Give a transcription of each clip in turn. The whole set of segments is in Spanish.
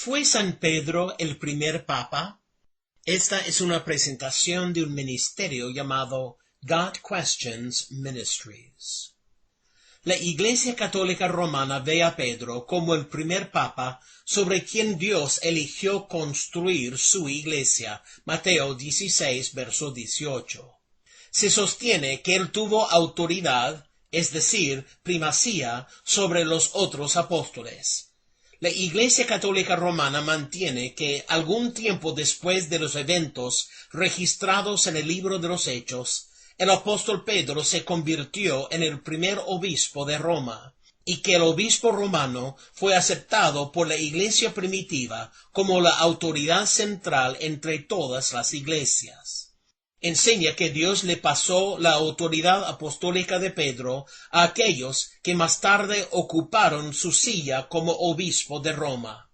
¿Fue San Pedro el primer papa? Esta es una presentación de un ministerio llamado God Questions Ministries. La Iglesia Católica Romana ve a Pedro como el primer papa sobre quien Dios eligió construir su iglesia. Mateo 16, verso 18. Se sostiene que él tuvo autoridad, es decir, primacía, sobre los otros apóstoles. La Iglesia Católica Romana mantiene que algún tiempo después de los eventos registrados en el libro de los Hechos, el apóstol Pedro se convirtió en el primer obispo de Roma, y que el obispo romano fue aceptado por la Iglesia primitiva como la autoridad central entre todas las iglesias. Enseña que Dios le pasó la autoridad apostólica de Pedro a aquellos que más tarde ocuparon su silla como obispo de Roma.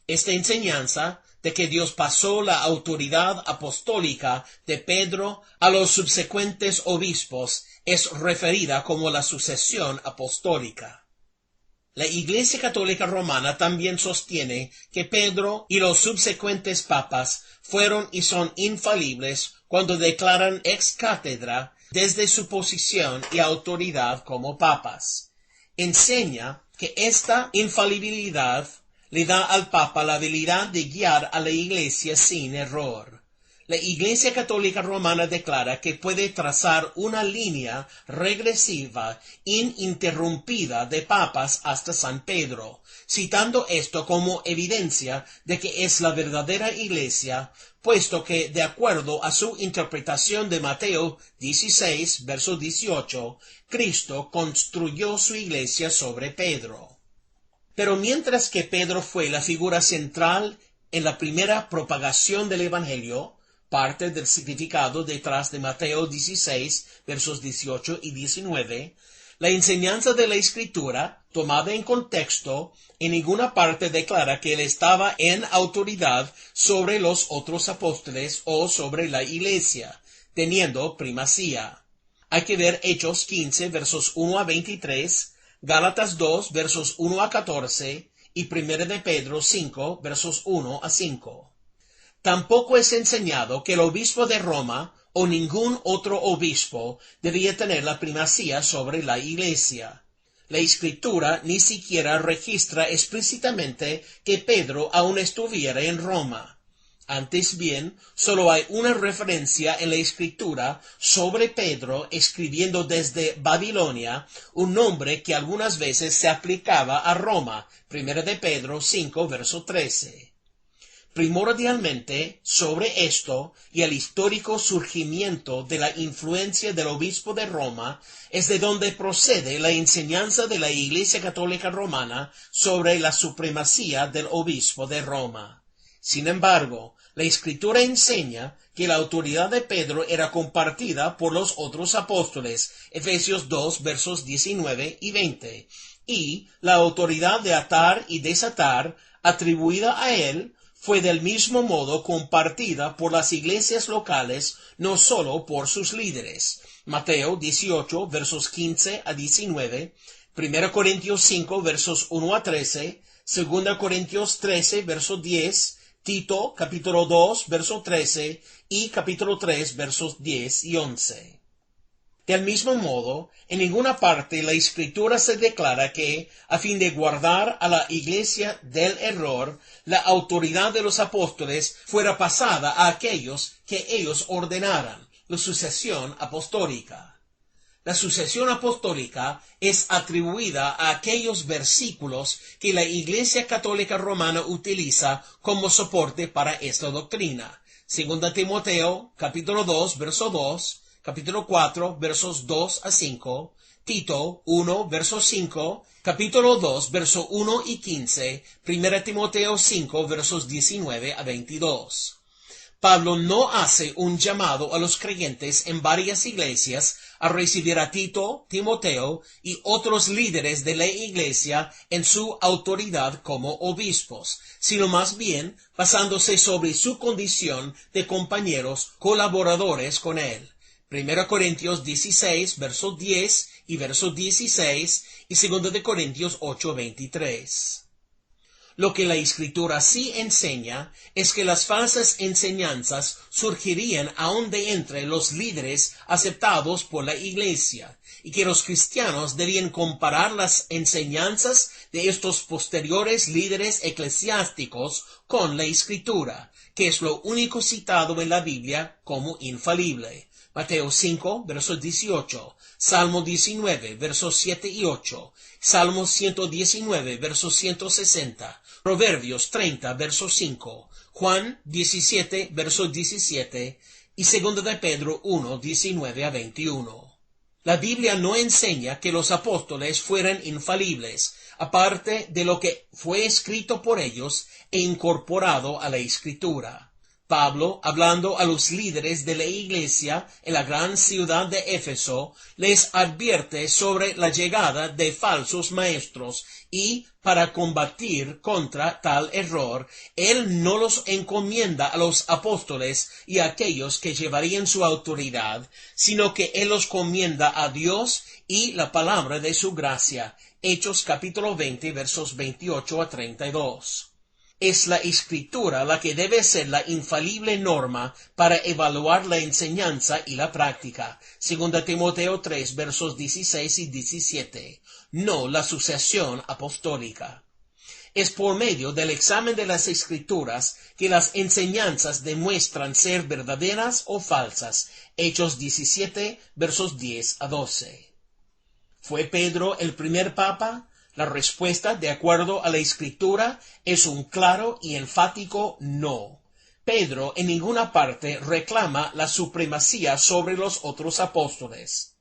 Esta enseñanza de que Dios pasó la autoridad apostólica de Pedro a los subsecuentes obispos es referida como la sucesión apostólica. La Iglesia Católica Romana también sostiene que Pedro y los subsecuentes papas fueron y son infalibles cuando declaran ex cátedra desde su posición y autoridad como papas. Enseña que esta infalibilidad le da al papa la habilidad de guiar a la Iglesia sin error. La Iglesia Católica Romana declara que puede trazar una línea regresiva ininterrumpida de papas hasta San Pedro, citando esto como evidencia de que es la verdadera Iglesia, puesto que, de acuerdo a su interpretación de Mateo 16, verso 18, Cristo construyó su Iglesia sobre Pedro. Pero mientras que Pedro fue la figura central en la primera propagación del Evangelio, parte del significado detrás de Mateo 16, versos 18 y 19, la enseñanza de la Escritura, tomada en contexto, en ninguna parte declara que él estaba en autoridad sobre los otros apóstoles o sobre la Iglesia, teniendo primacía. Hay que ver Hechos 15, versos 1 a 23, Gálatas 2, versos 1 a 14 y 1 de Pedro 5, versos 1 a 5. Tampoco es enseñado que el obispo de Roma o ningún otro obispo debía tener la primacía sobre la Iglesia. La Escritura ni siquiera registra explícitamente que Pedro aún estuviera en Roma. Antes bien, solo hay una referencia en la Escritura sobre Pedro escribiendo desde Babilonia, un nombre que algunas veces se aplicaba a Roma. 1 de Pedro 5, verso 13. Primordialmente, sobre esto y el histórico surgimiento de la influencia del obispo de Roma, es de donde procede la enseñanza de la Iglesia Católica Romana sobre la supremacía del obispo de Roma. Sin embargo, la Escritura enseña que la autoridad de Pedro era compartida por los otros apóstoles, Efesios 2, versos 19 y 20, y la autoridad de atar y desatar, atribuida a él, fue del mismo modo compartida por las iglesias locales, no solo por sus líderes. Mateo 18, versos 15 a 19, 1 Corintios 5, versos 1 a 13, 2 Corintios 13, verso 10, Tito, capítulo 2, verso 13, y capítulo 3, versos 10 y 11. Del mismo modo, en ninguna parte la Escritura se declara que, a fin de guardar a la Iglesia del error, la autoridad de los apóstoles fuera pasada a aquellos que ellos ordenaran, la sucesión apostólica. La sucesión apostólica es atribuida a aquellos versículos que la Iglesia Católica Romana utiliza como soporte para esta doctrina. 2 Timoteo, capítulo 2, verso 2, capítulo 4, versos 2 a 5, Tito 1, verso 5, capítulo 2, verso 1 y 15, 1 Timoteo 5, versos 19 a 22. Pablo no hace un llamado a los creyentes en varias iglesias a recibir a Tito, Timoteo y otros líderes de la iglesia en su autoridad como obispos, sino más bien basándose sobre su condición de compañeros colaboradores con él. 1 Corintios 16, verso 10 y verso 16 y 2 de Corintios 8, 23. Lo que la Escritura sí enseña es que las falsas enseñanzas surgirían aún de entre los líderes aceptados por la Iglesia, y que los cristianos debían comparar las enseñanzas de estos posteriores líderes eclesiásticos con la Escritura, que es lo único citado en la Biblia como infalible. Mateo 5, verso 18, Salmo 19, versos 7 y 8, Salmo 119, verso 160, Proverbios 30, verso 5, Juan 17, verso 17 y 2 de Pedro 1, 19 a 21. La Biblia no enseña que los apóstoles fueran infalibles, aparte de lo que fue escrito por ellos e incorporado a la Escritura. Pablo, hablando a los líderes de la iglesia en la gran ciudad de Éfeso, les advierte sobre la llegada de falsos maestros y, para combatir contra tal error, él no los encomienda a los apóstoles y a aquellos que llevarían su autoridad, sino que él los comienda a Dios y la palabra de su gracia. Hechos capítulo 20, versos 28 a 32. Es la Escritura la que debe ser la infalible norma para evaluar la enseñanza y la práctica. 2 Timoteo 3, versos 16 y 17. No la sucesión apostólica. Es por medio del examen de las Escrituras que las enseñanzas demuestran ser verdaderas o falsas. Hechos 17, versos 10 a 12. ¿Fue Pedro el primer papa? La respuesta, de acuerdo a la Escritura, es un claro y enfático no. Pedro en ninguna parte reclama la supremacía sobre los otros apóstoles.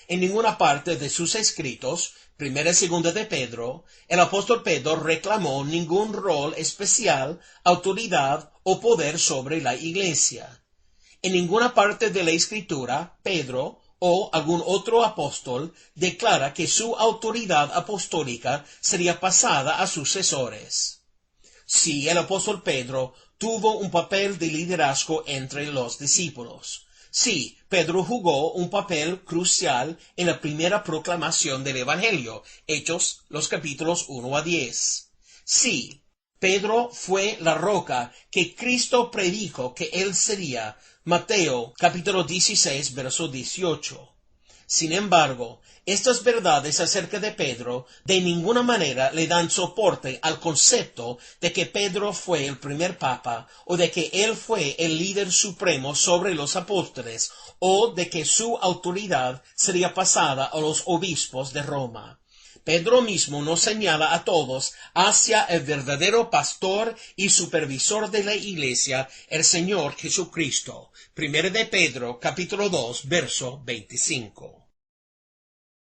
En ninguna parte de sus escritos, primera y segunda de Pedro, el apóstol Pedro reclamó ningún rol especial, autoridad o poder sobre la Iglesia. En ninguna parte de la Escritura, Pedro o algún otro apóstol declara que su autoridad apostólica sería pasada a sucesores. Sí, el apóstol Pedro tuvo un papel de liderazgo entre los discípulos. Sí, Pedro jugó un papel crucial en la primera proclamación del Evangelio, Hechos, los capítulos 1 a 10. Sí, Pedro fue la roca que Cristo predijo que él sería, Mateo capítulo 16, verso 18. Sin embargo, estas verdades acerca de Pedro de ninguna manera le dan soporte al concepto de que Pedro fue el primer papa, o de que él fue el líder supremo sobre los apóstoles, o de que su autoridad sería pasada a los obispos de Roma. Pedro mismo nos señala a todos hacia el verdadero pastor y supervisor de la Iglesia, el Señor Jesucristo. 1 de Pedro, capítulo 2, verso 25.